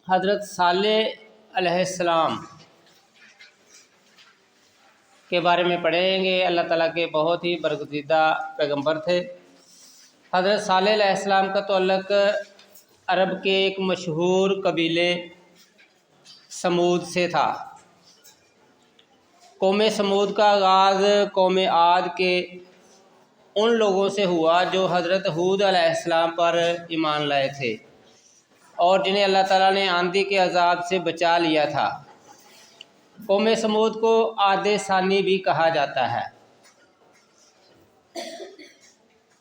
حضرت صالح علیہ السلام کے بارے میں پڑھیں گے۔ اللہ تعالیٰ کے بہت ہی برگزیدہ پیغمبر تھے۔ حضرت صالح علیہ السلام کا تعلق عرب کے ایک مشہور قبیلے سمود سے تھا۔ قوم سمود کا آغاز قوم عاد کے ان لوگوں سے ہوا جو حضرت ہود علیہ السلام پر ایمان لائے تھے اور جنہیں اللہ تعالیٰ نے آندھی کے عذاب سے بچا لیا تھا۔ قوم سمود کو عاد ثانی بھی کہا جاتا ہے۔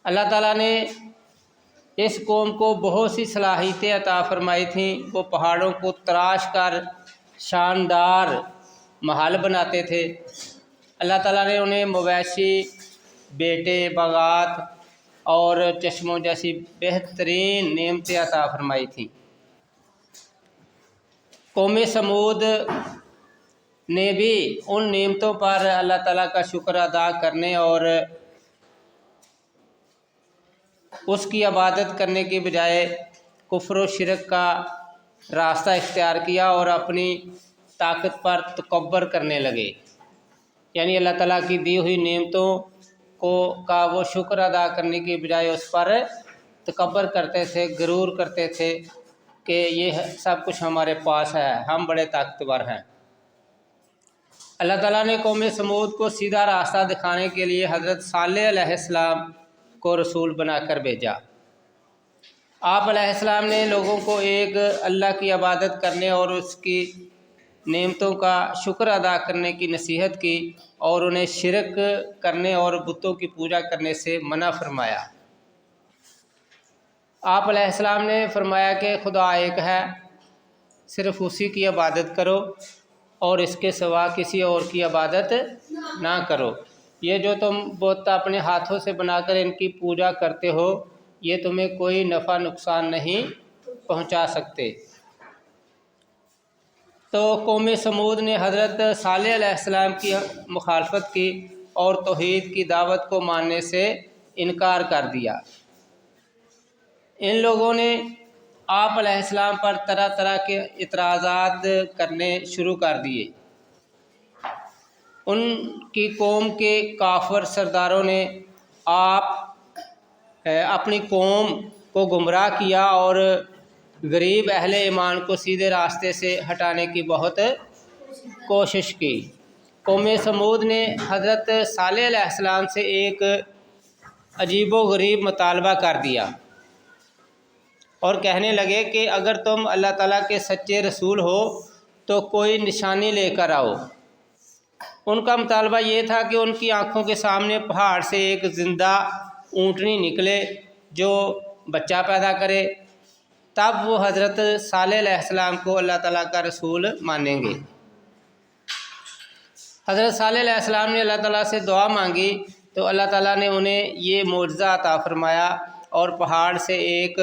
اللہ تعالیٰ نے اس قوم کو بہت سی صلاحیتیں عطا فرمائی تھیں۔ وہ پہاڑوں کو تراش کر شاندار محل بناتے تھے۔ اللہ تعالیٰ نے انہیں مویشی، بیٹے، باغات اور چشموں جیسی بہترین نعمتیں عطا فرمائی تھیں۔ قوم سمود نے بھی ان نعمتوں پر اللہ تعالیٰ کا شکر ادا کرنے اور اس کی عبادت کرنے کی بجائے کفر و شرک کا راستہ اختیار کیا اور اپنی طاقت پر تکبر کرنے لگے، یعنی اللہ تعالیٰ کی دی ہوئی نعمتوں کا وہ شکر ادا کرنے کی بجائے اس پر تکبر کرتے تھے، غرور کرتے تھے کہ یہ سب کچھ ہمارے پاس ہے، ہم بڑے طاقتور ہیں۔ اللہ تعالیٰ نے قوم سمود کو سیدھا راستہ دکھانے کے لیے حضرت صالح علیہ السلام کو رسول بنا کر بھیجا۔ آپ علیہ السلام نے لوگوں کو ایک اللہ کی عبادت کرنے اور اس کی نعمتوں کا شکر ادا کرنے کی نصیحت کی اور انہیں شرک کرنے اور بتوں کی پوجا کرنے سے منع فرمایا۔ آپ علیہ السلام نے فرمایا کہ خدا ایک ہے، صرف اسی کی عبادت کرو اور اس کے سوا کسی اور کی عبادت نہ کرو۔ یہ جو تم بت اپنے ہاتھوں سے بنا کر ان کی پوجا کرتے ہو، یہ تمہیں کوئی نفع نقصان نہیں پہنچا سکتے۔ تو قوم سمود نے حضرت صالح علیہ السلام کی مخالفت کی اور توحید کی دعوت کو ماننے سے انکار کر دیا۔ ان لوگوں نے آپ علیہ السلام پر طرح طرح کے اعتراضات کرنے شروع کر دیے۔ ان کی قوم کے کافر سرداروں نے اپنی قوم کو گمراہ کیا اور غریب اہل ایمان کو سیدھے راستے سے ہٹانے کی بہت کوشش کی۔ قوم سمود نے حضرت صالح علیہ السلام سے ایک عجیب و غریب مطالبہ کر دیا اور کہنے لگے کہ اگر تم اللہ تعالیٰ کے سچے رسول ہو تو کوئی نشانی لے کر آؤ۔ ان کا مطالبہ یہ تھا کہ ان کی آنکھوں کے سامنے پہاڑ سے ایک زندہ اونٹنی نکلے جو بچہ پیدا کرے، تب وہ حضرت صالح علیہ السلام کو اللہ تعالیٰ کا رسول مانیں گے۔ حضرت صالح علیہ السلام نے اللہ تعالیٰ سے دعا مانگی تو اللہ تعالیٰ نے انہیں یہ معجزہ عطا فرمایا اور پہاڑ سے ایک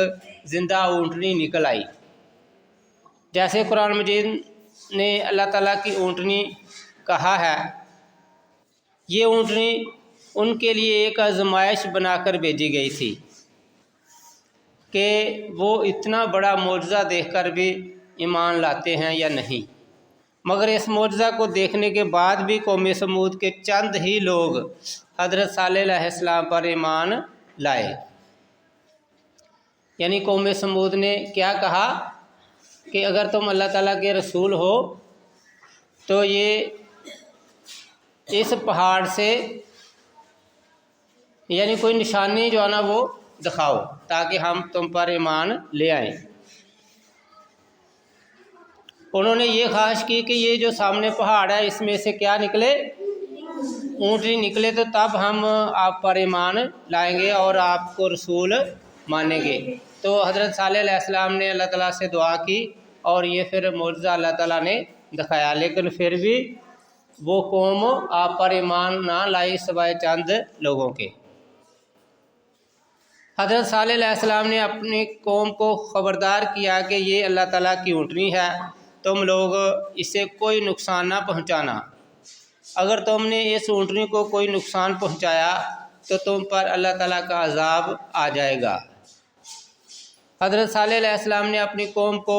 زندہ اونٹنی نکل آئی۔ جیسے قرآن مجید نے اللہ تعالیٰ کی اونٹنی کہا ہے، یہ اونٹنی ان کے لیے ایک آزمائش بنا کر بھیجی گئی تھی کہ وہ اتنا بڑا معجزہ دیکھ کر بھی ایمان لاتے ہیں یا نہیں۔ مگر اس معجزہ کو دیکھنے کے بعد بھی قوم سمود کے چند ہی لوگ حضرت صالح علیہ السلام پر ایمان لائے۔ یعنی قوم سمود نے کیا کہا کہ اگر تم اللہ تعالیٰ کے رسول ہو تو یہ اس پہاڑ سے یعنی کوئی نشانی جو ہے نا وہ دکھاؤ تاکہ ہم تم پر ایمان لے آئیں۔ انہوں نے یہ خواہش کی کہ یہ جو سامنے پہاڑ ہے اس میں سے کیا نکلے، اونٹنی نکلے تو تب ہم آپ پر ایمان لائیں گے اور آپ کو رسول مانیں گے۔ تو حضرت صالح علیہ السلام نے اللہ تعالیٰ سے دعا کی اور یہ پھر معجزہ اللہ تعالیٰ نے دکھایا، لیکن پھر بھی وہ قوم آپ پر ایمان نہ لائی سوائے چند لوگوں کے۔ حضرت صالح علیہ السلام نے اپنی قوم کو خبردار کیا کہ یہ اللہ تعالیٰ کی اونٹنی ہے، تم لوگ اسے کوئی نقصان نہ پہنچانا۔ اگر تم نے اس اونٹنی کو کوئی نقصان پہنچایا تو تم پر اللہ تعالیٰ کا عذاب آ جائے گا۔ حضرت صالح علیہ السلام نے اپنی قوم کو